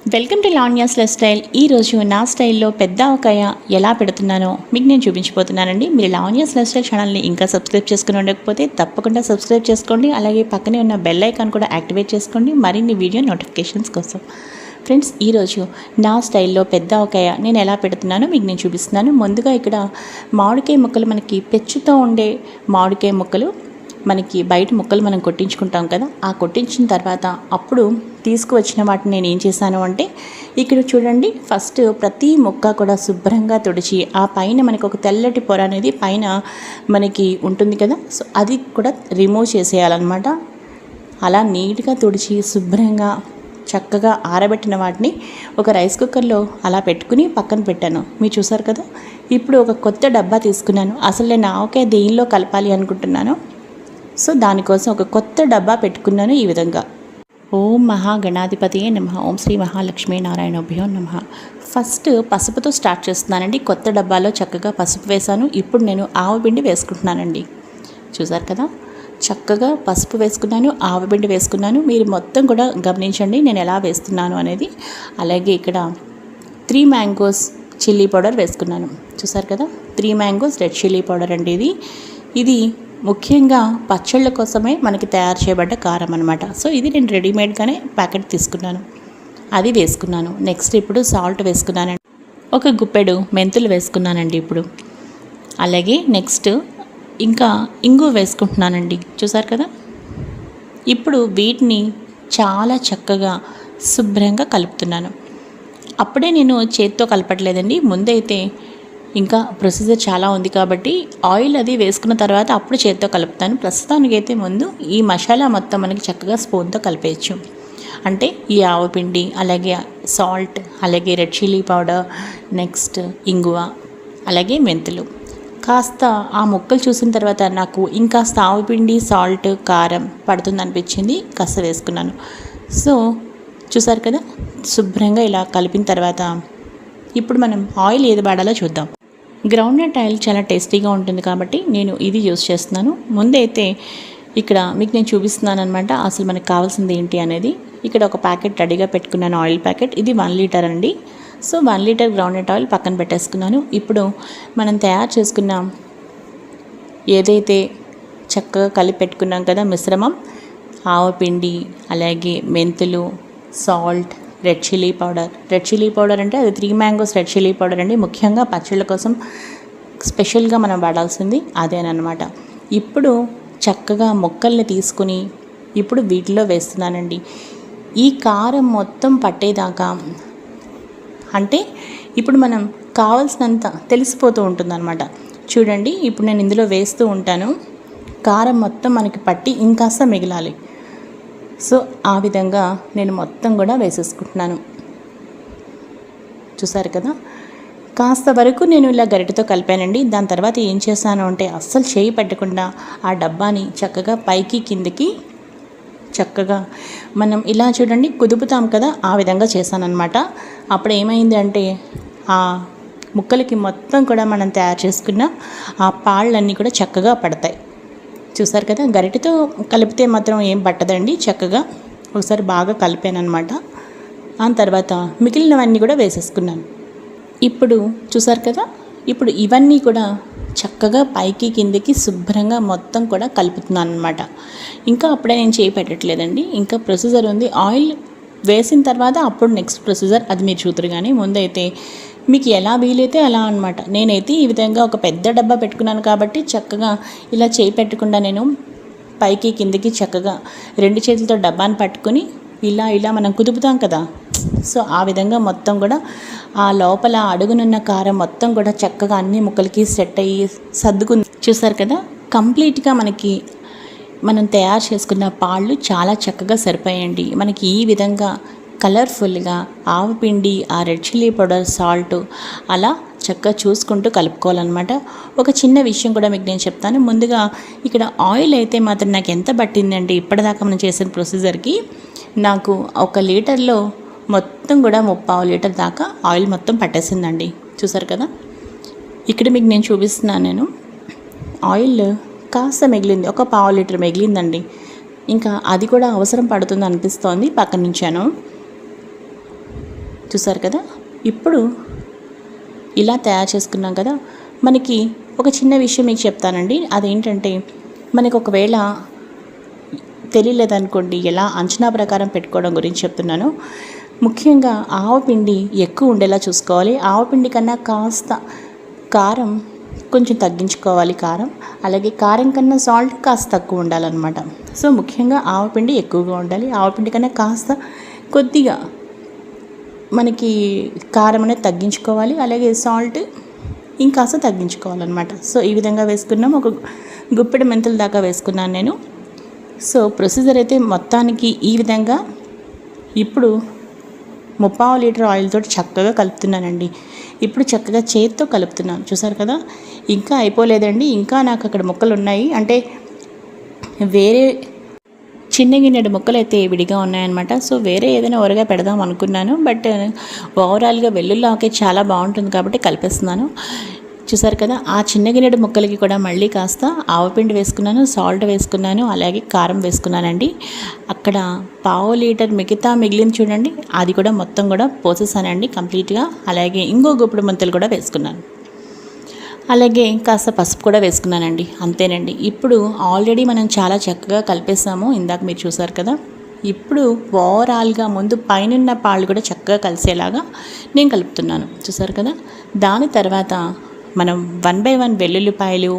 Welcome to Lavanya's life style. ఈరోజు నా స్టైల్లో పెద్ద ఆవకాయ ఎలా పెడుతున్నానో మీకు నేను చూపించిపోతున్నానండి. మీరు లావణ్యాస్ లైఫ్ స్టైల్ ఛానల్ని ఇంకా సబ్స్క్రైబ్ చేసుకుని ఉండకపోతే తప్పకుండా సబ్స్క్రైబ్ చేసుకోండి. అలాగే పక్కనే ఉన్న బెల్ ఐకాన్ కూడా యాక్టివేట్ చేసుకోండి మరిన్ని వీడియో నోటిఫికేషన్స్ కోసం. ఫ్రెండ్స్, ఈరోజు నా స్టైల్లో పెద్ద ఆవకాయ నేను ఎలా పెడుతున్నానో మీకు నేను చూపిస్తున్నాను. ముందుగా ఇక్కడ మామిడికాయ ముక్కలు, మనకి పెచ్చుతో ఉండే మామిడికాయ ముక్కలు, మనకి బయట ముక్కలు మనం కొట్టించుకుంటాం కదా, ఆ కొట్టించిన తర్వాత అప్పుడు తీసుకువచ్చిన వాటిని నేను ఏం చేశాను అంటే, ఇక్కడ చూడండి, ఫస్ట్ ప్రతి ముక్క కూడా శుభ్రంగా తుడిచి ఆ పైన మనకి ఒక తెల్లటి పొర అనేది పైన మనకి ఉంటుంది కదా, సో అది కూడా రిమూవ్ చేసేయాలన్నమాట. అలా నీట్గా తుడిచి శుభ్రంగా చక్కగా ఆరబెట్టిన వాటిని ఒక రైస్ కుక్కర్లో అలా పెట్టుకుని పక్కన పెట్టాను. మీరు చూసారు కదా. ఇప్పుడు ఒక కొత్త డబ్బా తీసుకున్నాను. అసలు నేను ఆవకాయ దేనిలో కలపాలి అనుకుంటున్నాను, సో దానికోసం ఒక కొత్త డబ్బా పెట్టుకున్నాను. ఈ విధంగా ఓం మహాగణాధిపతియే నమః, ఓం శ్రీ మహాలక్ష్మీ నారాయణభ్యో నమః. ఫస్ట్ పసుపుతో స్టార్ట్ చేస్తున్నానండి. కొత్త డబ్బాలో చక్కగా పసుపు వేశాను. ఇప్పుడు నేను ఆవపిండి వేసుకుంటున్నానండి. చూసారు కదా, చక్కగా పసుపు వేసుకున్నాను, ఆవపిండి వేసుకున్నాను. మీరు మొత్తం కూడా గమనించండి నేను ఎలా వేస్తున్నాను అనేది. అలాగే ఇక్కడ 3 మ్యాంగోస్ చిల్లీ పౌడర్ వేసుకున్నాను. చూసారు కదా, 3 మ్యాంగోస్ రెడ్ చిల్లీ పౌడర్ అండి. ఇది ముఖ్యంగా పచ్చళ్ళ కోసమే మనకి తయారు చేయబడ్డ కారం అనమాట. సో ఇది నేను రెడీమేడ్గానే ప్యాకెట్ తీసుకున్నాను, అది వేసుకున్నాను. నెక్స్ట్ ఇప్పుడు సాల్ట్ వేసుకున్నానండి. ఒక గుప్పెడు మెంతులు వేసుకున్నానండి ఇప్పుడు. అలాగే నెక్స్ట్ ఇంకా ఇంగు వేసుకుంటున్నానండి. చూసారు కదా. ఇప్పుడు వీటిని చాలా చక్కగా శుభ్రంగా కలుపుతున్నాను. అప్పుడే నేను చేతితో కలపట్లేదండి. ముందైతే ఇంకా ప్రొసీజర్ చాలా ఉంది కాబట్టి ఆయిల్ అది వేసుకున్న తర్వాత అప్పుడు చేతితో కలుపుతాను. ప్రస్తుతానికైతే ముందు ఈ మసాలా మొత్తం మనకి చక్కగా స్పూన్తో కలిపేయచ్చు. అంటే ఈ ఆవపిండి, అలాగే సాల్ట్, అలాగే రెడ్ చిల్లీ పౌడర్, నెక్స్ట్ ఇంగువ, అలాగే మెంతులు. కాస్త ఆ ముక్కలు చూసిన తర్వాత నాకు ఇంకాస్త ఆవపిండి, సాల్ట్, కారం పడుతుంది అనిపించింది, కాస్త వేసుకున్నాను. సో చూసారు కదా, శుభ్రంగా ఇలా కలిపిన తర్వాత ఇప్పుడు మనం ఆయిల్ ఏది వాడాలో చూద్దాం. గ్రౌండ్నట్ ఆయిల్ చాలా టేస్టీగా ఉంటుంది కాబట్టి నేను ఇది యూస్ చేస్తున్నాను. ముందైతే ఇక్కడ మీకు నేను చూపిస్తున్నాను అనమాట అసలు మనకు కావాల్సింది ఏంటి అనేది. ఇక్కడ ఒక ప్యాకెట్ రెడీగా పెట్టుకున్నాను, ఆయిల్ ప్యాకెట్. ఇది 1 లీటర్ అండి. సో 1 లీటర్ గ్రౌండ్నట్ ఆయిల్ పక్కన పెట్టేసుకున్నాను. ఇప్పుడు మనం తయారు చేసుకున్న ఏదైతే చక్కగా కలిపి పెట్టుకున్నాం కదా మిశ్రమం, ఆవపిండి, అలాగే మెంతులు, సాల్ట్, రెడ్ చిల్లీ పౌడర్ అంటే అది 3 మ్యాంగోస్ రెడ్ చిల్లీ పౌడర్ అండి. ముఖ్యంగా పచ్చళ్ళ కోసం స్పెషల్గా మనం వాడాల్సింది అదేనమాట. ఇప్పుడు చక్కగా ముక్కల్ని తీసుకుని ఇప్పుడు వీటిలో వేస్తున్నానండి. ఈ కారం మొత్తం పట్టేదాకా, అంటే ఇప్పుడు మనం కావాల్సినంత తెలిసిపోతూ ఉంటుందన్నమాట. చూడండి, ఇప్పుడు నేను ఇందులో వేస్తూ ఉంటాను. కారం మొత్తం మనకి పట్టి ఇంకాస్త మిగిలాలి. సో ఆ విధంగా నేను మొత్తం కూడా వేసేసుకుంటున్నాను. చూసారు కదా, కాస్త వరకు నేను ఇలా గరిటెతో కలిపానండి. దాని తర్వాత ఏం చేశాను అంటే, అస్సలు చేయి పెట్టకుండా ఆ డబ్బాని చక్కగా పైకి కిందకి చక్కగా మనం ఇలా చూడండి కుదుపుతాం కదా, ఆ విధంగా చేశానన్నమాట. అప్పుడు ఏమైంది అంటే, ఆ ముక్కలకి మొత్తం కూడా మనం తయారు చేసుకున్న ఆ పాళ్ళన్నీ కూడా చక్కగా పడతాయి. చూసారు కదా, గరిటెతో కలిపితే మాత్రం ఏం పట్టదండి. చక్కగా ఒకసారి బాగా కలిపాను అనమాట. ఆ తర్వాత మిగిలినవన్నీ కూడా వేసేసుకున్నాను. ఇప్పుడు చూసారు కదా, ఇప్పుడు ఇవన్నీ కూడా చక్కగా పైకి కిందకి శుభ్రంగా మొత్తం కూడా కలుపుతున్నాను అనమాట. ఇంకా అప్పుడే నేను చేయి పెట్టట్లేదండి, ఇంకా ప్రొసీజర్ ఉంది. ఆయిల్ వేసిన తర్వాత అప్పుడు నెక్స్ట్ ప్రొసీజర్ అది మీరు చూద్దరు. కానీ ముందైతే మీకు ఎలా వీలైతే అలా అనమాట. నేనైతే ఈ విధంగా ఒక పెద్ద డబ్బా పెట్టుకున్నాను కాబట్టి చక్కగా ఇలా చేయి పెట్టకుండా నేను పైకి కిందకి చక్కగా 2 చేతులతో డబ్బాని పట్టుకొని ఇలా మనం కుదుపుతాం కదా, సో ఆ విధంగా మొత్తం కూడా ఆ లోపల అడుగునున్న కారం మొత్తం కూడా చక్కగా అన్ని ముక్కలకి సెట్ అయ్యి సర్దుకుంది. చూసారు కదా, కంప్లీట్గా మనకి మనం తయారు చేసుకున్న పాళ్ళు చాలా చక్కగా సరిపోయాయండి. మనకి ఈ విధంగా కలర్ఫుల్గా ఆవపిండి, ఆ రెడ్ చిల్లీ పౌడర్, సాల్ట్ అలా చక్కగా చూసుకుంటూ కలుపుకోవాలన్నమాట. ఒక చిన్న విషయం కూడా మీకు నేను చెప్తాను. ముందుగా ఇక్కడ ఆయిల్ అయితే మాత్రం నాకు ఎంత పట్టిందండి, ఇప్పటిదాకా మనం చేసిన ప్రొసీజర్కి నాకు 1 లీటర్లో మొత్తం కూడా 3/4 లీటర్ దాకా ఆయిల్ మొత్తం పట్టేసిందండి. చూసారు కదా, ఇక్కడ మీకు నేను చూపిస్తున్నాను. నేను ఆయిల్ కాస్త మిగిలింది, ఒక 1/4 లీటర్ మిగిలిందండి. ఇంకా అది కూడా అవసరం పడుతుంది అనిపిస్తోంది, పక్కన ఉంచాను. చూసారు కదా. ఇప్పుడు ఇలా తయారు చేసుకున్నాం కదా. మనకి ఒక చిన్న విషయం మీకు చెప్తానండి. అదేంటంటే మనకి ఒకవేళ తెలియలేదనుకోండి, ఎలా అంచనా ప్రకారం పెట్టుకోవడం గురించి చెప్తున్నాను. ముఖ్యంగా ఆవపిండి ఎక్కువ ఉండేలా చూసుకోవాలి. ఆవపిండి కన్నా కాస్త కారం కొంచెం తగ్గించుకోవాలి. అలాగే కారం కన్నా సాల్ట్ కాస్త తక్కువ ఉండాలన్నమాట. సో ముఖ్యంగా ఆవపిండి ఎక్కువగా ఉండాలి. ఆవపిండి కన్నా కాస్త కొద్దిగా మనకి కారం అనేది తగ్గించుకోవాలి. అలాగే సాల్ట్ ఇంకాస్త తగ్గించుకోవాలన్నమాట. సో ఈ విధంగా వేసుకున్నాం. ఒక గుప్పెడు మెంతుల దాకా వేసుకున్నాను నేను. సో ప్రొసీజర్ అయితే మొత్తానికి ఈ విధంగా. ఇప్పుడు 3/4 లీటర్ ఆయిల్తో చక్కగా కలుపుతున్నానండి. ఇప్పుడు చక్కగా చేతితో కలుపుతున్నాను. చూసారు కదా. ఇంకా అయిపోలేదండి, ఇంకా నాకు అక్కడ ముక్కలు ఉన్నాయి. అంటే వేరే చిన్న గిన్నెడు ముక్కలు అయితే విడిగా ఉన్నాయన్నమాట. సో వేరే ఏదైనా ఊరగా పెడదాం అనుకున్నాను. బట్ ఓవరాల్గా వెల్లుల్లి ఆకే చాలా బాగుంటుంది కాబట్టి కలిపేస్తున్నాను. చూసారు కదా. ఆ చిన్న గిన్నెడు ముక్కలకి కూడా మళ్ళీ కాస్త ఆవపిండి వేసుకున్నాను, సాల్ట్ వేసుకున్నాను, అలాగే కారం వేసుకున్నానండి. అక్కడ 1/4 లీటర్ మిగిలింది చూడండి, అది కూడా మొత్తం కూడా పోసేసానండి కంప్లీట్గా. అలాగే ఇంకో గుప్పుడు మెంతులు కూడా వేసుకున్నాను. అలాగే కాస్త పసుపు కూడా వేసుకున్నానండి. అంతేనండి. ఇప్పుడు ఆల్రెడీ మనం చాలా చక్కగా కలిపేసాము, ఇందాక మీరు చూసారు కదా. ఇప్పుడు ఓవరాల్గా ముందు పైన పాళ్ళు కూడా చక్కగా కలిసేలాగా నేను కలుపుతున్నాను. చూసారు కదా. దాని తర్వాత మనం 1 by 1 వెల్లుల్లిపాయలు,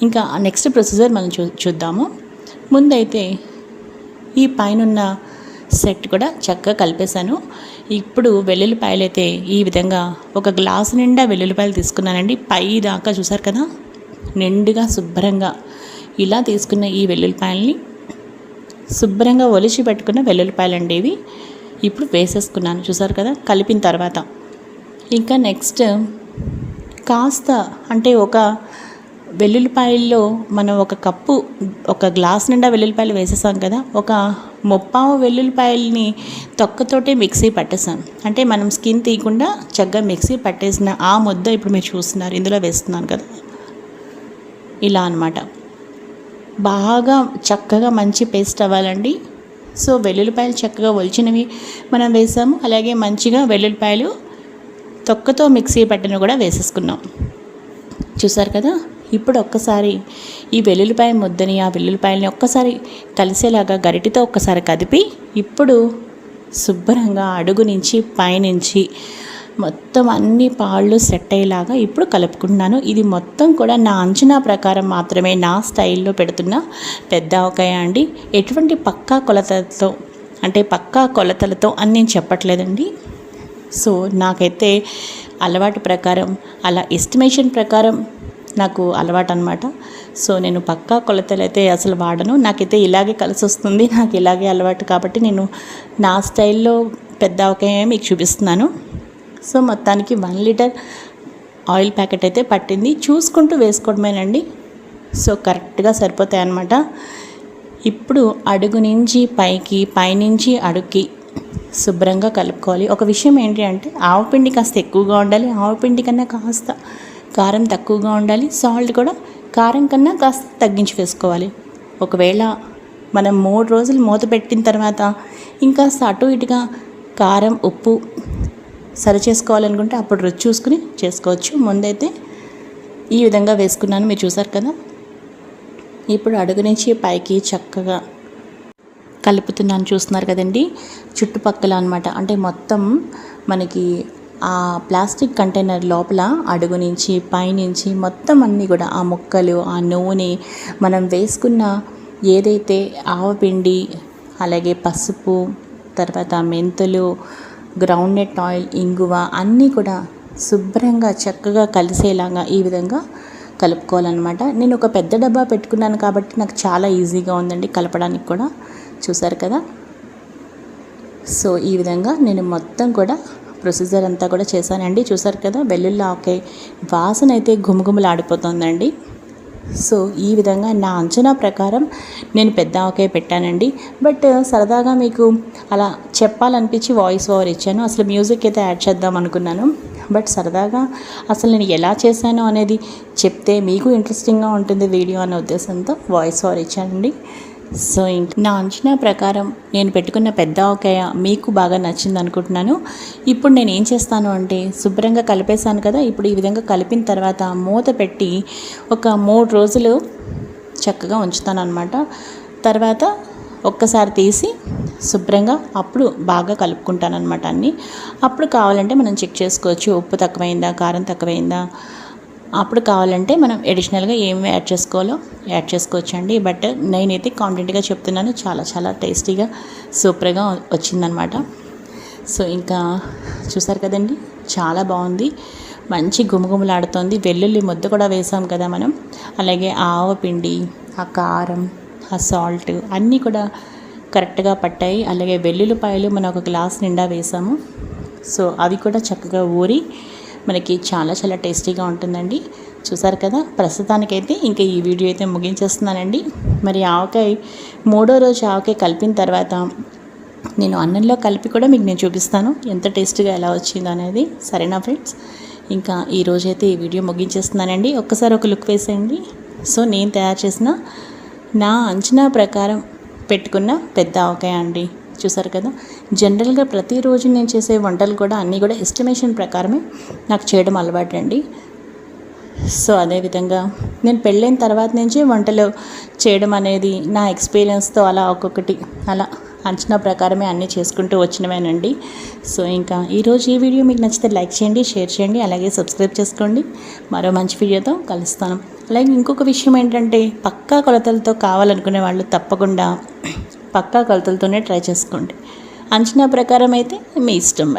ఇంకా నెక్స్ట్ ప్రొసీజర్ మనం చూద్దాము. ముందైతే ఈ పైన సెట్ కూడా చక్కగా కలిపేశాను. ఇప్పుడు వెల్లుల్లిపాయలు అయితే ఈ విధంగా ఒక గ్లాసు నిండా వెల్లుల్లిపాయలు తీసుకున్నానండి. పై దాకా చూసారు కదా, నిండుగా శుభ్రంగా ఇలా తీసుకున్న ఈ వెల్లుల్లిపాయల్ని శుభ్రంగా ఒలిచి పెట్టుకున్న వెల్లుల్లిపాయలు అండి ఇవి. ఇప్పుడు వేసేసుకున్నాను. చూసారు కదా. కలిపిన తర్వాత ఇంకా నెక్స్ట్ కాస్త అంటే ఒక వెల్లుల్లిపాయల్లో మనం ఒక గ్లాస్ నిండా వెల్లుల్లిపాయలు వేసేసాం కదా. ఒక 3/4 వెల్లుల్లిపాయలని తొక్కతోటే మిక్సీ పట్టేసాను. అంటే మనం స్కిన్ తీయకుండా చక్కగా మిక్సీ పట్టేసిన ఆ ముద్ద ఇప్పుడు మీరు చూస్తున్నారు, ఇందులో వేస్తున్నాను కదా. ఇలా అన్నమాట. బాగా చక్కగా మంచి పేస్ట్ అవ్వాలండి. సో వెల్లుల్లిపాయలు చక్కగా ఒలిచినవి మనం వేసాము. అలాగే మంచిగా వెల్లుల్లిపాయలు తొక్కతో మిక్సీ పట్టిన కూడా వేసేసుకున్నాం. చూసారు కదా. ఇప్పుడు ఒక్కసారి ఈ వెల్లుల్లిపాయ ముద్దని, ఆ వెల్లుల్లిపాయలని ఒక్కసారి కలిసేలాగా గరిటితో ఒక్కసారి కదిపి, ఇప్పుడు శుభ్రంగా అడుగు నుంచి పైనుంచి మొత్తం అన్ని పాళ్ళు సెట్ అయ్యేలాగా ఇప్పుడు కలుపుకుంటున్నాను. ఇది మొత్తం కూడా నా అంచనా ప్రకారం మాత్రమే, నా స్టైల్లో పెడుతున్న పెద్ద ఆవకాయ అండి. ఎటువంటి పక్కా కొలతలతో అని నేను చెప్పట్లేదండి. సో నాకైతే అలవాటు ప్రకారం, అలా ఎస్టిమేషన్ ప్రకారం నాకు అలవాటు అనమాట. సో నేను పక్కా కొలతలు అయితే అసలు వాడను. నాకైతే ఇలాగే కలిసి వస్తుంది, నాకు ఇలాగే అలవాటు కాబట్టి నేను నా స్టైల్లో పెద్ద ఆవకాయ మీకు చూపిస్తున్నాను. సో మొత్తానికి 1 లీటర్ ఆయిల్ ప్యాకెట్ అయితే పట్టింది. చూసుకుంటూ వేసుకోవడమేనండి. సో కరెక్ట్గా సరిపోతాయి అన్నమాట. ఇప్పుడు అడుగు నుంచి పైకి, పైనుంచి అడుగుకి శుభ్రంగా కలుపుకోవాలి. ఒక విషయం ఏంటి అంటే ఆవపిండి కాస్త ఎక్కువగా ఉండాలి, ఆవపిండి కన్నా కాస్త కారం తక్కువగా ఉండాలి, సాల్ట్ కూడా కారం కన్నా కాస్త తగ్గించి వేసుకోవాలి. ఒకవేళ మనం 3 రోజులు మూత పెట్టిన తర్వాత ఇంకా అటు ఇటుగా కారం ఉప్పు సరి చేసుకోవాలనుకుంటే అప్పుడు రుచి చూసుకుని చేసుకోవచ్చు. ముందైతే ఈ విధంగా వేసుకున్నాను, మీరు చూసారు కదా. ఇప్పుడు అడుగు నుంచి పైకి చక్కగా కలుపుతున్నాను, చూస్తున్నారు కదండి. చుట్టుపక్కల అనమాట, అంటే మొత్తం మనకి ఆ ప్లాస్టిక్ కంటైనర్ లోపల అడుగు నుంచి పైనుంచి మొత్తం అన్నీ కూడా ఆ ముక్కలు, ఆ నూనె, మనం వేసుకున్న ఏదైతే ఆవపిండి, అలాగే పసుపు, తర్వాత మెంతులు, గ్రౌండ్నట్ ఆయిల్, ఇంగువ అన్నీ కూడా శుభ్రంగా చక్కగా కలిసేలాగా ఈ విధంగా కలుపుకోవాలన్నమాట. నేను ఒక పెద్ద డబ్బా పెట్టుకున్నాను కాబట్టి నాకు చాలా ఈజీగా ఉందండి కలపడానికి కూడా. చూసారు కదా. సో ఈ విధంగా నేను మొత్తం కూడా ప్రొసీజర్ అంతా కూడా చేశానండి. చూసారు కదా. వెల్లుల్లి ఆవకాయ వాసన అయితే గుమగుమలాడిపోతుందండి. సో ఈ విధంగా నా అంచనా ప్రకారం నేను పెద్ద ఆవకాయ పెట్టానండి. బట్ సరదాగా మీకు అలా చెప్పాలనిపించి వాయిస్ ఓవర్ ఇచ్చాను. అసలు మ్యూజిక్ అయితే యాడ్ చేద్దాం అనుకున్నాను. బట్ సరదాగా అసలు నేను ఎలా చేశాను అనేది చెప్తే మీకు ఇంట్రెస్టింగ్గా ఉంటుంది వీడియో అనే ఉద్దేశంతో వాయిస్ ఓవర్ ఇచ్చానండి. సో ఇంకా నా అంచనా ప్రకారం నేను పెట్టుకున్న పెద్ద ఆవకాయ మీకు బాగా నచ్చింది అనుకుంటున్నాను. ఇప్పుడు నేను ఏం చేస్తాను అంటే శుభ్రంగా కలిపేశాను కదా, ఇప్పుడు ఈ విధంగా కలిపిన తర్వాత మూత పెట్టి ఒక 3 రోజులు చక్కగా ఉంచుతాను అనమాట. తర్వాత ఒక్కసారి తీసి శుభ్రంగా అప్పుడు బాగా కలుపుకుంటాను అనమాట అన్నీ. అప్పుడు కావాలంటే మనం చెక్ చేసుకోవచ్చు, ఉప్పు తక్కువైందా, కారం తక్కువైందా. అప్పుడు కావాలంటే మనం అడిషనల్గా ఏమి యాడ్ చేసుకోవాలో యాడ్ చేసుకోవచ్చు అండి. బట్ నేనైతే కాన్ఫిడెంట్గా చెప్తున్నాను, చాలా చాలా టేస్టీగా సూపర్గా వచ్చిందనమాట. సో ఇంకా చూసారు కదండి, చాలా బాగుంది, మంచి గుమగుమలాడుతోంది. వెల్లుల్లి ముద్ద కూడా వేసాం కదా మనం, అలాగే ఆవపిండి, ఆ కారం, ఆ సాల్ట్ అన్నీ కూడా కరెక్ట్గా పట్టాయి. అలాగే వెల్లుల్లిపాయలు మనం ఒక గ్లాస్ నిండా వేసాము. సో అవి కూడా చక్కగా ఊరి మనకి చాలా చాలా టేస్టీగా ఉంటుందండి. చూసారు కదా, ప్రస్తుతానికైతే ఇంకా ఈ వీడియో అయితే ముగించేస్తున్నానండి. మరి ఆవకాయ 3వ రోజు ఆవకాయ కలిపిన తర్వాత నేను అన్నంలో కలిపి కూడా మీకు నేను చూపిస్తాను ఎంత టేస్టీగా ఎలా వచ్చిందో అనేది. సరేనా ఫ్రెండ్స్, ఇంకా ఈరోజైతే ఈ వీడియో ముగించేస్తున్నానండి. ఒక్కసారి ఒక లుక్ వేసేయండి. సో నేను తయారు చేసిన నా అంచనా ప్రకారం పెట్టుకున్న పెద్ద ఆవకాయ అండి. చూసారు కదా, జనరల్గా ప్రతిరోజు నేను చేసే వంటలు కూడా అన్నీ కూడా ఎస్టిమేషన్ ప్రకారమే నాకు చేయడం అలవాటు అండి. సో అదేవిధంగా నేను పెళ్ళైన తర్వాత నుంచి వంటలు చేయడం అనేది నా ఎక్స్పీరియన్స్తో అలా ఒక్కొక్కటి అలా అంచనా ప్రకారమే అన్నీ చేసుకుంటూ వచ్చినవేనండి. సో ఇంకా ఈరోజు ఈ వీడియో మీకు నచ్చితే లైక్ చేయండి, షేర్ చేయండి, అలాగే సబ్స్క్రైబ్ చేసుకోండి. మరో మంచి వీడియోతో కలుస్తాను. అలాగే ఇంకొక విషయం ఏంటంటే, పక్కా కొలతలతో కావాలనుకునే వాళ్ళు తప్పకుండా పక్కా కొలతలతోనే ట్రై చేసుకోండి. అంచనా ప్రకారం అయితే మీ ఇష్టం.